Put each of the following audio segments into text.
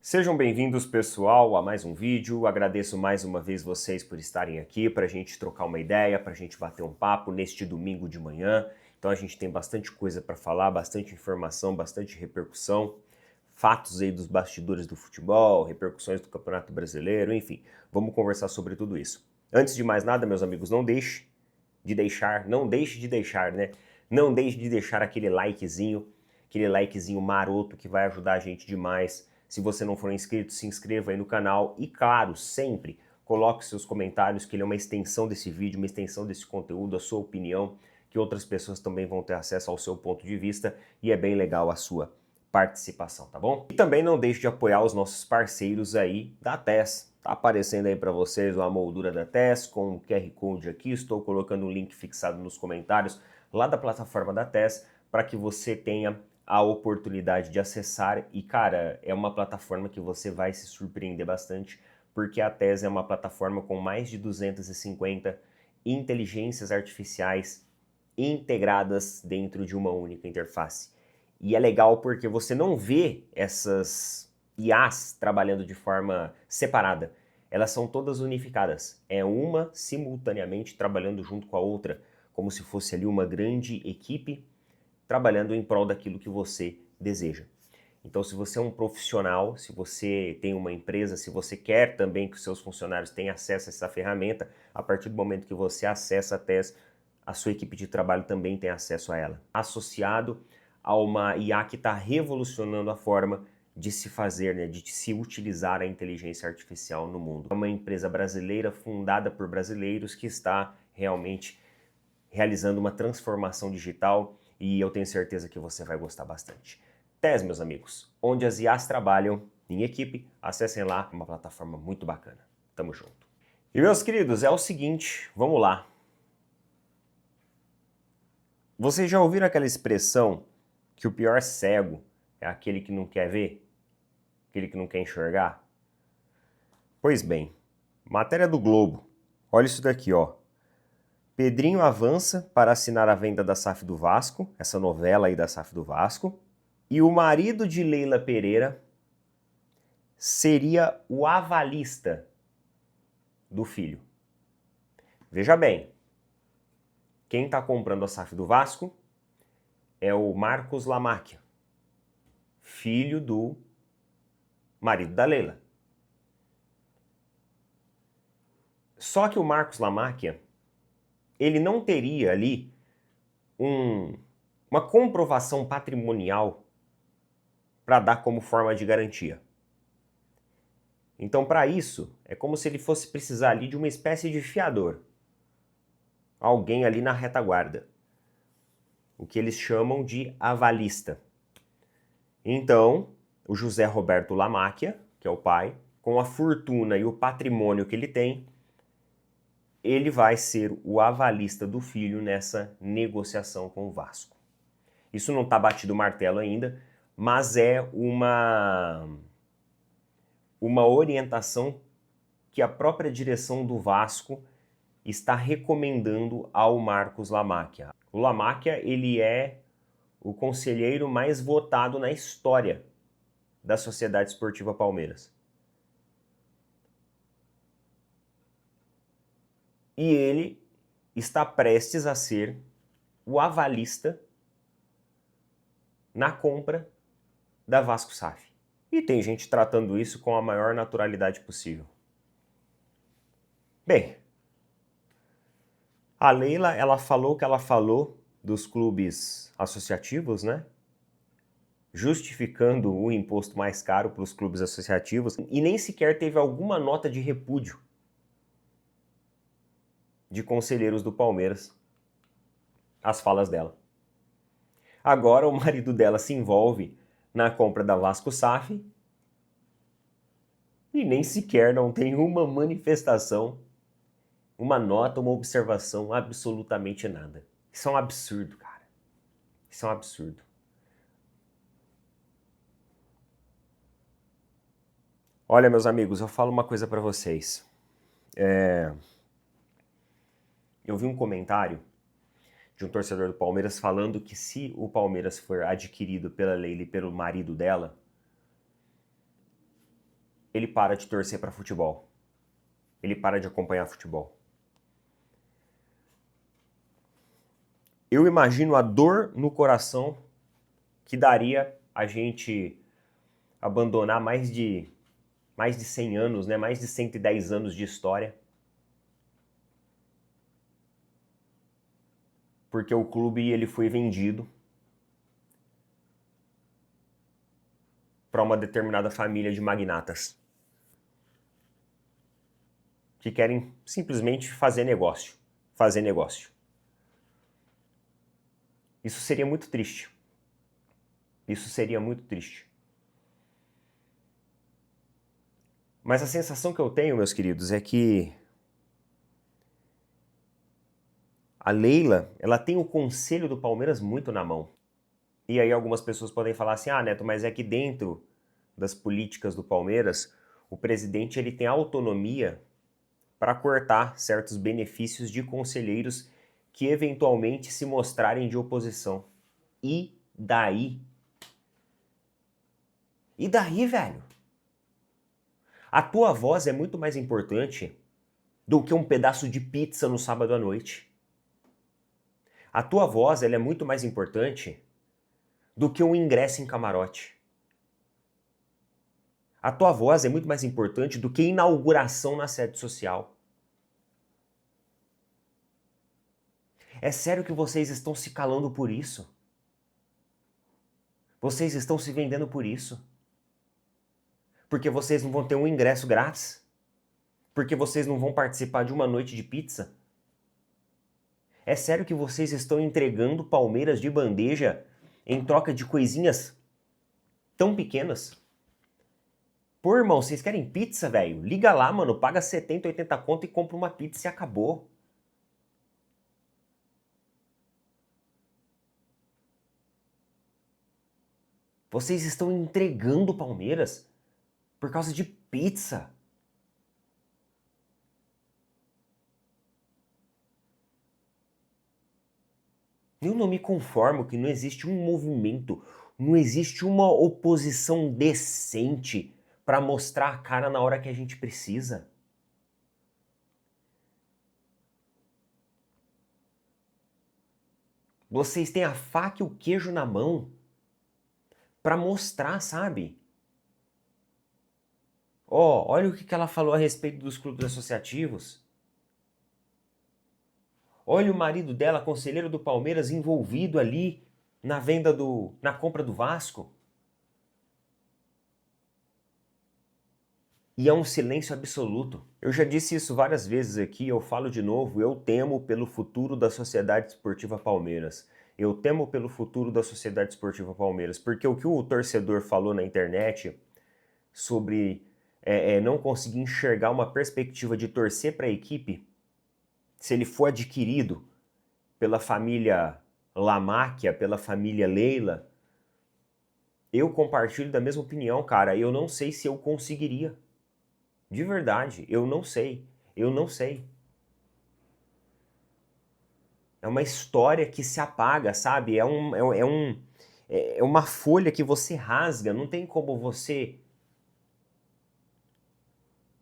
Sejam bem-vindos, pessoal, a mais um vídeo. Agradeço mais uma vez vocês por estarem aqui para a gente trocar uma ideia, para a gente bater um papo neste domingo de manhã. Então a gente tem bastante coisa para falar, bastante informação, bastante repercussão, fatos aí dos bastidores do futebol, repercussões do Campeonato Brasileiro, enfim, vamos conversar sobre tudo isso. Antes de mais nada, meus amigos, não deixe de deixar, né? Não deixe de deixar aquele likezinho maroto que vai ajudar a gente demais. Se você não for inscrito, se inscreva aí no canal e, claro, sempre coloque seus comentários, que ele é uma extensão desse vídeo, uma extensão desse conteúdo, a sua opinião, que outras pessoas também vão ter acesso ao seu ponto de vista e é bem legal a sua participação, tá bom? E também não deixe de apoiar os nossos parceiros aí da TES. Tá aparecendo aí para vocês a moldura da TES com o QR Code aqui, estou colocando um link fixado nos comentários lá da plataforma da TES para que você tenha a oportunidade de acessar e, cara, é uma plataforma que você vai se surpreender bastante, porque a TES é uma plataforma com mais de 250 inteligências artificiais integradas dentro de uma única interface. E é legal porque você não vê essas IAs trabalhando de forma separada. Elas são todas unificadas. É uma simultaneamente trabalhando junto com a outra, como se fosse ali uma grande equipe trabalhando em prol daquilo que você deseja. Então, se você é um profissional, se você tem uma empresa, se você quer também que os seus funcionários tenham acesso a essa ferramenta, a partir do momento que você acessa a TES, a sua equipe de trabalho também tem acesso a ela. Associado a uma IA que está revolucionando a forma de se fazer, né, de se utilizar a inteligência artificial no mundo. É uma empresa brasileira fundada por brasileiros que está realmente realizando uma transformação digital e eu tenho certeza que você vai gostar bastante. TES, meus amigos, onde as IAs trabalham em equipe, acessem lá, uma plataforma muito bacana. Tamo junto. E meus queridos, é o seguinte, vamos lá. Vocês já ouviram aquela expressão que o pior cego é aquele que não quer ver? Aquele que não quer enxergar? Pois bem, matéria do Globo. Olha isso daqui, ó. Pedrinho avança para assinar a venda da SAF do Vasco, essa novela aí da SAF do Vasco, e o marido de Leila Pereira seria o avalista do filho. Veja bem, quem está comprando a SAF do Vasco é o Marcos Lamáquia, filho do marido da Leila. Só que o Marcos Lamáquia, ele não teria ali uma comprovação patrimonial para dar como forma de garantia. Então, para isso, é como se ele fosse precisar ali de uma espécie de fiador. Alguém ali na retaguarda. O que eles chamam de avalista. Então, o José Roberto Lamáquia, que é o pai, com a fortuna e o patrimônio que ele tem, ele vai ser o avalista do filho nessa negociação com o Vasco. Isso não está batido o martelo ainda, mas é uma orientação que a própria direção do Vasco está recomendando ao Marcos Lamáquia. O Lamáquia, ele é o conselheiro mais votado na história da Sociedade Esportiva Palmeiras. E ele está prestes a ser o avalista na compra da Vasco SAF. E tem gente tratando isso com a maior naturalidade possível. Bem, a Leila, ela falou o que ela falou dos clubes associativos, né? Justificando o imposto mais caro para os clubes associativos e nem sequer teve alguma nota de repúdio de conselheiros do Palmeiras às falas dela. Agora o marido dela se envolve na compra da Vasco SAF e nem sequer não tem uma manifestação, uma nota, uma observação, absolutamente nada. Isso é um absurdo, cara. Isso é um absurdo. Olha, meus amigos, eu falo uma coisa para vocês. Eu vi um comentário de um torcedor do Palmeiras falando que se o Palmeiras for adquirido pela Leila e pelo marido dela, ele para de torcer para futebol. Ele para de acompanhar futebol. Eu imagino a dor no coração que daria a gente abandonar mais de 100 anos, né? Mais de 110 anos de história. Porque o clube ele foi vendido para uma determinada família de magnatas que querem simplesmente fazer negócio. Fazer negócio. Isso seria muito triste. Isso seria muito triste. Mas a sensação que eu tenho, meus queridos, é que a Leila, ela tem o conselho do Palmeiras muito na mão. E aí algumas pessoas podem falar assim, ah, Neto, mas é que dentro das políticas do Palmeiras, o presidente ele tem autonomia para cortar certos benefícios de conselheiros que eventualmente se mostrarem de oposição. E daí? E daí, velho? A tua voz é muito mais importante do que um pedaço de pizza no sábado à noite. A tua voz ela é muito mais importante do que um ingresso em camarote. A tua voz é muito mais importante do que inauguração na sede social. É sério que vocês estão se calando por isso? Vocês estão se vendendo por isso? Porque vocês não vão ter um ingresso grátis? Porque vocês não vão participar de uma noite de pizza? É sério que vocês estão entregando Palmeiras de bandeja em troca de coisinhas tão pequenas? Pô, irmão, vocês querem pizza, velho? Liga lá, mano, paga 70, 80 conto e compra uma pizza e acabou. Vocês estão entregando o Palmeiras por causa de pizza. Eu não me conformo que não existe um movimento, não existe uma oposição decente para mostrar a cara na hora que a gente precisa. Vocês têm a faca e o queijo na mão para mostrar, sabe? Ó, olha o que ela falou a respeito dos clubes associativos. Olha o marido dela, conselheiro do Palmeiras, envolvido ali na compra do Vasco. E é um silêncio absoluto. Eu já disse isso várias vezes aqui, eu falo de novo, eu temo pelo futuro da Sociedade Esportiva Palmeiras. Eu temo pelo futuro da Sociedade Esportiva Palmeiras, porque o que o torcedor falou na internet sobre não conseguir enxergar uma perspectiva de torcer para a equipe, se ele for adquirido pela família Lamáquia, pela família Leila, eu compartilho da mesma opinião, cara. Eu não sei se eu conseguiria. De verdade, eu não sei. Eu não sei. É uma história que se apaga, sabe? É uma folha que você rasga. Não tem como você,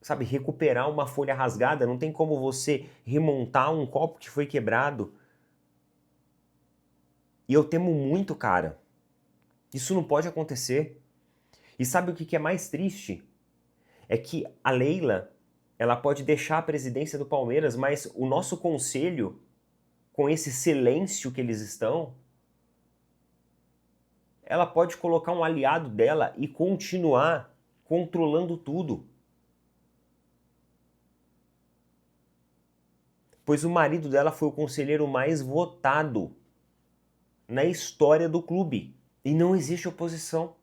sabe, recuperar uma folha rasgada. Não tem como você remontar um copo que foi quebrado. E eu temo muito, cara. Isso não pode acontecer. E sabe o que é mais triste? É que a Leila, ela pode deixar a presidência do Palmeiras, mas o nosso conselho, com esse silêncio que eles estão, ela pode colocar um aliado dela e continuar controlando tudo. Pois o marido dela foi o conselheiro mais votado na história do clube. E não existe oposição.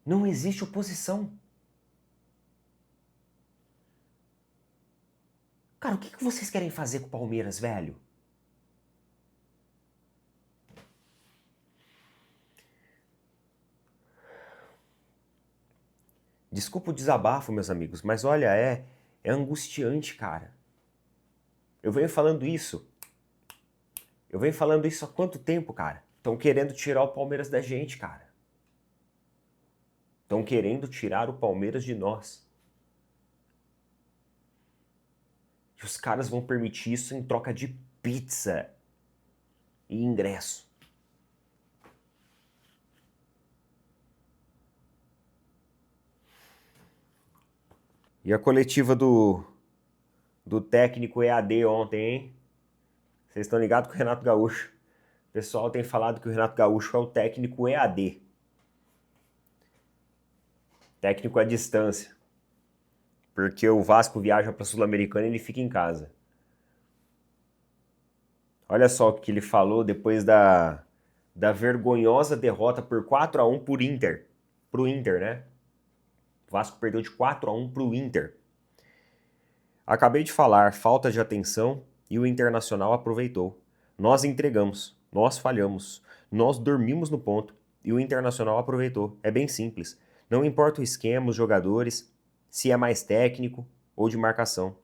Não existe oposição. Cara, o que vocês querem fazer com o Palmeiras, velho? Desculpa o desabafo, meus amigos, mas olha, é angustiante, cara. Eu venho falando isso. Eu venho falando isso há quanto tempo, cara? Estão querendo tirar o Palmeiras da gente, cara. Estão querendo tirar o Palmeiras de nós. E os caras vão permitir isso em troca de pizza e ingresso. E a coletiva do técnico EAD ontem, hein? Vocês estão ligados com o Renato Gaúcho. O pessoal tem falado que o Renato Gaúcho é o técnico EAD. Técnico à distância. Porque o Vasco viaja para a Sul-Americana e ele fica em casa. Olha só o que ele falou depois da vergonhosa derrota por 4-1 por Inter. Pro Inter, né? O Vasco perdeu de 4-1 pro Inter. Acabei de falar, falta de atenção e o Internacional aproveitou. Nós entregamos, nós falhamos, nós dormimos no ponto e o Internacional aproveitou. É bem simples. Não importa o esquema, os jogadores, se é mais técnico ou de marcação.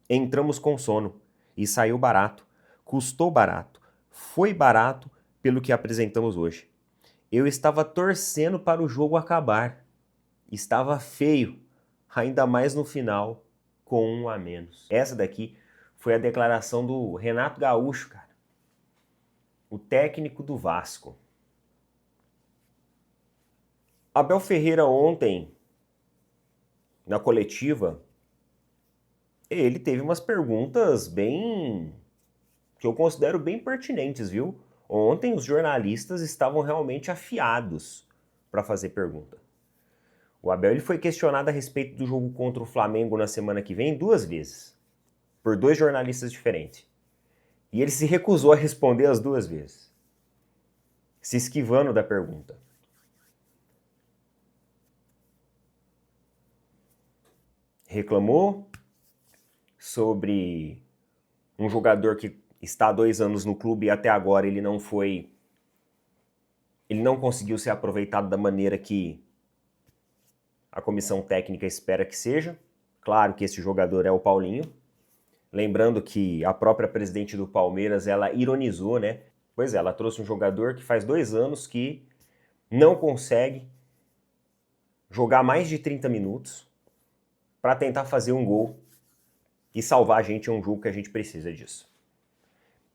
Entramos com sono e saiu barato. Custou barato. Foi barato pelo que apresentamos hoje. Eu estava torcendo para o jogo acabar. Estava feio, ainda mais no final, com 1 a menos. Essa daqui foi a declaração do Renato Gaúcho, cara. O técnico do Vasco. Abel Ferreira ontem, na coletiva, ele teve umas perguntas que eu considero bem pertinentes, viu? Ontem os jornalistas estavam realmente afiados para fazer pergunta. O Abel ele foi questionado a respeito do jogo contra o Flamengo na semana que vem 2 vezes, por 2 jornalistas diferentes. E ele se recusou a responder as 2 vezes, se esquivando da pergunta. Reclamou sobre um jogador que está há 2 anos no clube e até agora ele não conseguiu ser aproveitado da maneira que a comissão técnica espera que seja. Claro que esse jogador é o Paulinho. Lembrando que a própria presidente do Palmeiras, ela ironizou, né? Pois é, ela trouxe um jogador que faz 2 anos que não consegue jogar mais de 30 minutos para tentar fazer um gol e salvar a gente em um jogo que a gente precisa disso.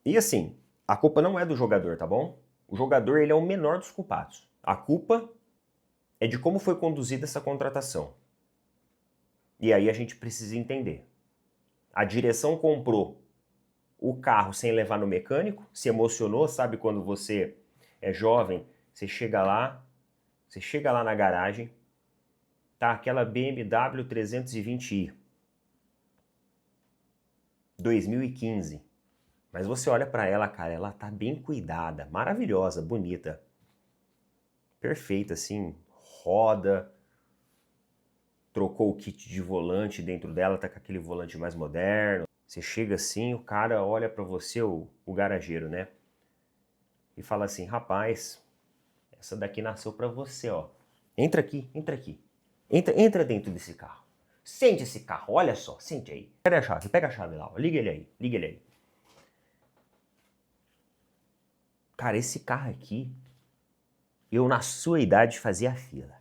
E assim, a culpa não é do jogador, tá bom? O jogador, ele é o menor dos culpados. A culpa é de como foi conduzida essa contratação. E aí a gente precisa entender. A direção comprou o carro sem levar no mecânico, se emocionou, sabe quando você é jovem, você chega lá na garagem, tá aquela BMW 320i, 2015. Mas você olha para ela, cara, ela tá bem cuidada, maravilhosa, bonita. Perfeita, assim, roda, trocou o kit de volante dentro dela, tá com aquele volante mais moderno. Você chega assim, o cara olha para você, o garageiro, né? E fala assim, rapaz, essa daqui nasceu para você, ó. Entra aqui, entra aqui. Entra dentro desse carro. Sente esse carro, olha só, sente aí. Cadê a chave? Pega a chave lá, ó. Liga ele aí, liga ele aí. Cara, esse carro aqui, eu na sua idade fazia fila.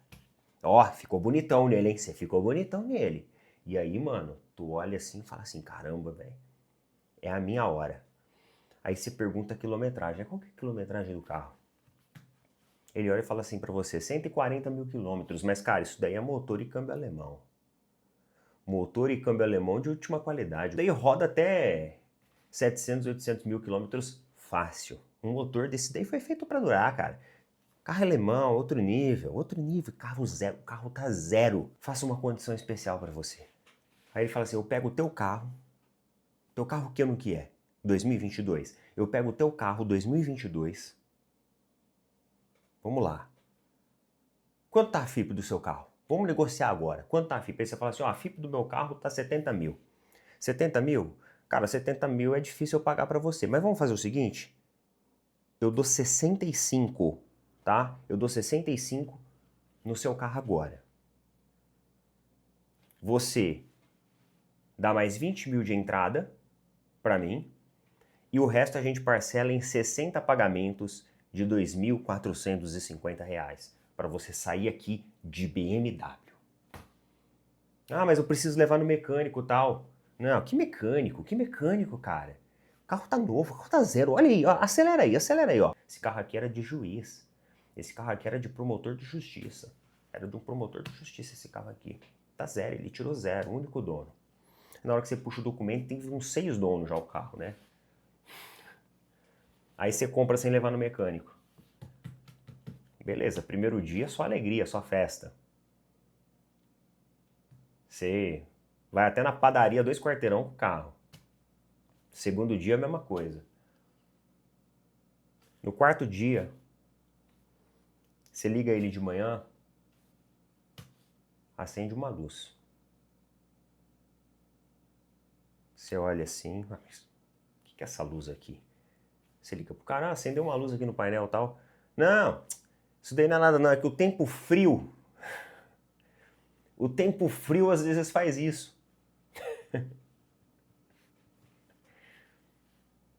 Ó, ficou bonitão nele, hein? Você ficou bonitão nele. E aí, mano, tu olha assim e fala assim, caramba, velho, é a minha hora. Aí você pergunta a quilometragem. Qual que é a quilometragem do carro? Ele olha e fala assim pra você, 140 mil quilômetros. Mas, cara, isso daí é motor e câmbio alemão. Motor e câmbio alemão de última qualidade. Daí roda até 700, 800 mil quilômetros fácil. Um motor desse daí foi feito pra durar, cara. Carro alemão, outro nível, carro zero, o carro tá zero. Faça uma condição especial para você. Aí ele fala assim, eu pego o teu carro que ano que é? 2022. Eu pego o teu carro 2022. Vamos lá. Quanto tá a FIP do seu carro? Vamos negociar agora. Quanto tá a FIP? Aí você fala assim, ó, a FIP do meu carro tá 70 mil. 70 mil? Cara, 70 mil é difícil eu pagar para você. Mas vamos fazer o seguinte? Eu dou 65, tá? Eu dou 65 no seu carro agora. Você dá mais 20 mil de entrada para mim e o resto a gente parcela em 60 pagamentos de R$ 2.450. para você sair aqui de BMW. Ah, mas eu preciso levar no mecânico e tal. Não, que mecânico? Que mecânico, cara? O carro tá novo, o carro tá zero. Olha aí, ó, acelera aí, ó. Esse carro aqui era de juiz. Esse carro aqui era de promotor de justiça. Era de um promotor de justiça esse carro aqui. Tá zero, ele tirou zero, o único dono. Na hora que você puxa o documento, tem uns 6 donos já o carro, né? Aí você compra sem levar no mecânico. Beleza, primeiro dia só alegria, só festa. Você vai até na padaria 2 quarteirão com o carro. Segundo dia, a mesma coisa. No quarto dia, você liga ele de manhã, acende uma luz. Você olha assim, mas o que é essa luz aqui? Você liga pro cara, acendeu uma luz aqui no painel e tal. Não, isso daí não é nada não, é que o tempo frio às vezes faz isso.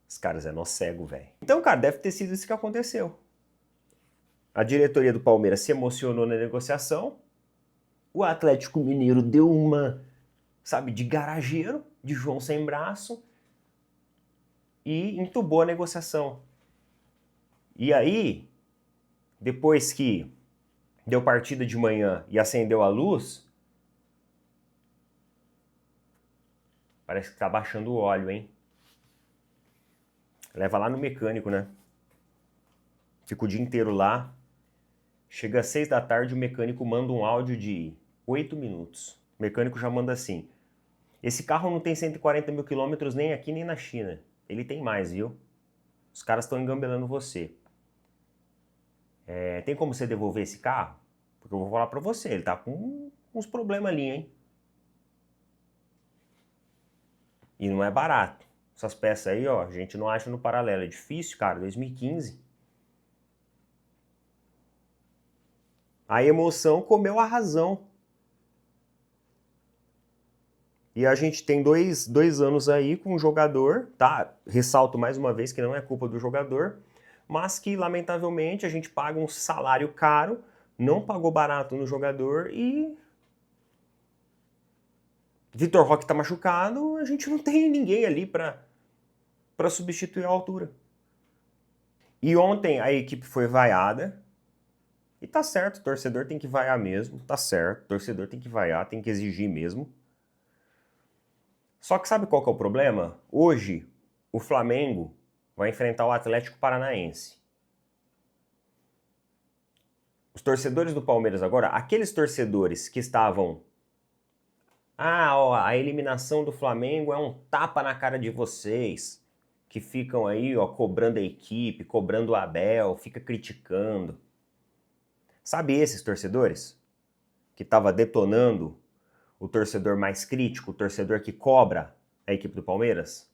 Os caras é nó cego, velho. Então, cara, deve ter sido isso que aconteceu. A diretoria do Palmeiras se emocionou na negociação. O Atlético Mineiro deu uma, sabe, de garageiro, de João sem braço, e entubou a negociação. E aí, depois que deu partida de manhã e acendeu a luz, parece que tá baixando o óleo, hein? Leva lá no mecânico, né? Fica o dia inteiro lá. Chega às 6 da tarde, o mecânico manda um áudio de 8 minutos. O mecânico já manda assim: esse carro não tem 140 mil quilômetros nem aqui nem na China. Ele tem mais, viu? Os caras estão engambelando você. Tem como você devolver esse carro? Porque eu vou falar pra você, ele tá com uns problemas ali, hein? E não é barato. Essas peças aí, ó, a gente não acha no paralelo. É difícil, cara, 2015. A emoção comeu a razão. E a gente tem dois anos aí com um jogador, tá? Ressalto mais uma vez que não é culpa do jogador, mas que, lamentavelmente, a gente paga um salário caro, não pagou barato no jogador e Vitor Roque tá machucado, a gente não tem ninguém ali para substituir a altura. E ontem a equipe foi vaiada, e tá certo, o torcedor tem que vaiar mesmo, tá certo, o torcedor tem que vaiar, tem que exigir mesmo. Só que sabe qual que é o problema? Hoje, o Flamengo vai enfrentar o Atlético Paranaense. Os torcedores do Palmeiras agora, aqueles torcedores que estavam... ó, a eliminação do Flamengo é um tapa na cara de vocês, que ficam aí, ó, cobrando a equipe, cobrando o Abel, fica criticando. Sabe esses torcedores? Que estava detonando o torcedor mais crítico, o torcedor que cobra a equipe do Palmeiras?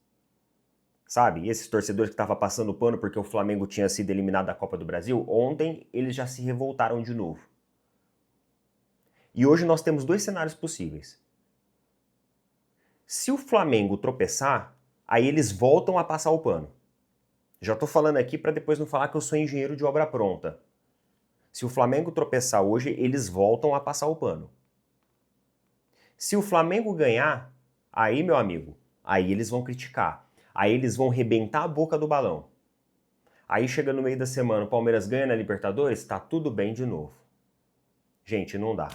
Sabe, esses torcedores que estavam passando pano porque o Flamengo tinha sido eliminado da Copa do Brasil, ontem eles já se revoltaram de novo. E hoje nós temos 2 cenários possíveis. Se o Flamengo tropeçar, aí eles voltam a passar o pano. Já tô falando aqui para depois não falar que eu sou engenheiro de obra pronta. Se o Flamengo tropeçar hoje, eles voltam a passar o pano. Se o Flamengo ganhar, aí, meu amigo, aí eles vão criticar. Aí eles vão rebentar a boca do balão. Aí chega no meio da semana, o Palmeiras ganha na Libertadores, tá tudo bem de novo. Gente, não dá.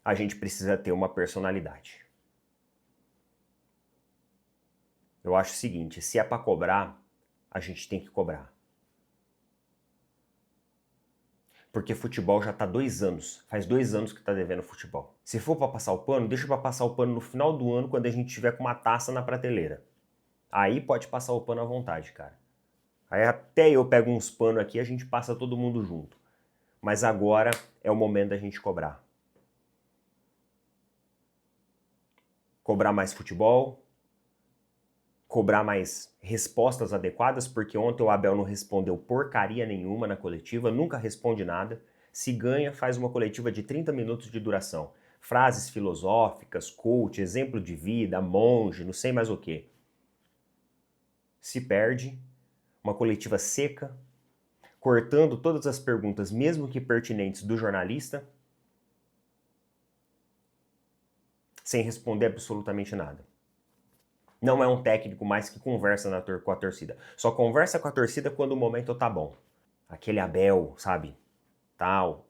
A gente precisa ter uma personalidade. Eu acho o seguinte, se é pra cobrar, a gente tem que cobrar. Porque futebol já tá 2 anos. Faz 2 anos que tá devendo futebol. Se for pra passar o pano, deixa pra passar o pano no final do ano, quando a gente tiver com uma taça na prateleira. Aí pode passar o pano à vontade, cara. Aí até eu pego uns panos aqui e a gente passa todo mundo junto. Mas agora é o momento da gente cobrar. Cobrar mais futebol, cobrar mais respostas adequadas, porque ontem o Abel não respondeu porcaria nenhuma na coletiva, nunca responde nada. Se ganha, faz uma coletiva de 30 minutos de duração. Frases filosóficas, coach, exemplo de vida, monge, não sei mais o quê. Se perde, uma coletiva seca, cortando todas as perguntas, mesmo que pertinentes, do jornalista, sem responder absolutamente nada. Não é um técnico mais que conversa com a torcida. Só conversa com a torcida quando o momento tá bom. Aquele Abel, sabe? Tal.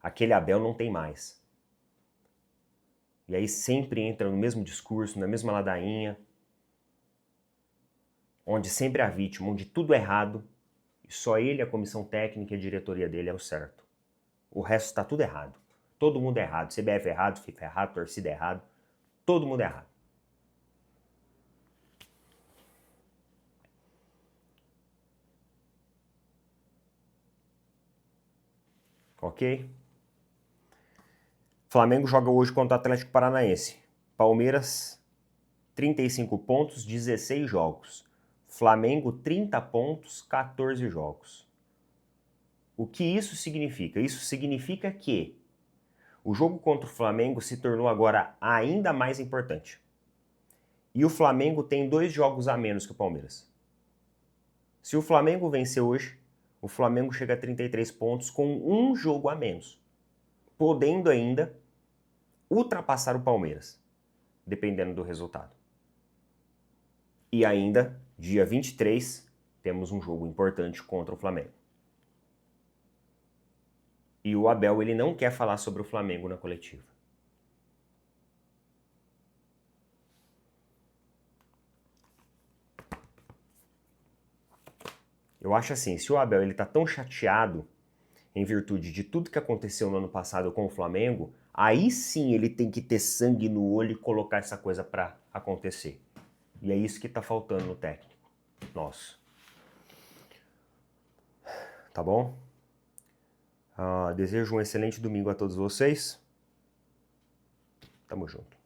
Aquele Abel não tem mais. E aí sempre entra no mesmo discurso, na mesma ladainha, onde sempre é a vítima, onde tudo é errado, e só ele, a comissão técnica e a diretoria dele é o certo. O resto está tudo errado. Todo mundo é errado. CBF é errado, FIFA é errado, torcida é errado. Todo mundo é errado. Ok? Flamengo joga hoje contra o Atlético Paranaense. Palmeiras, 35 pontos, 16 jogos. Flamengo, 30 pontos, 14 jogos. O que isso significa? Isso significa que o jogo contra o Flamengo se tornou agora ainda mais importante. E o Flamengo tem 2 jogos a menos que o Palmeiras. Se o Flamengo vencer hoje, o Flamengo chega a 33 pontos com um jogo a menos, podendo ainda ultrapassar o Palmeiras, dependendo do resultado. E ainda, dia 23, temos um jogo importante contra o Flamengo. E o Abel, ele não quer falar sobre o Flamengo na coletiva. Eu acho assim, se o Abel ele tá tão chateado em virtude de tudo que aconteceu no ano passado com o Flamengo, aí sim ele tem que ter sangue no olho e colocar essa coisa para acontecer. E é isso que tá faltando no técnico nosso. Tá bom? Desejo um excelente domingo a todos vocês. Tamo junto.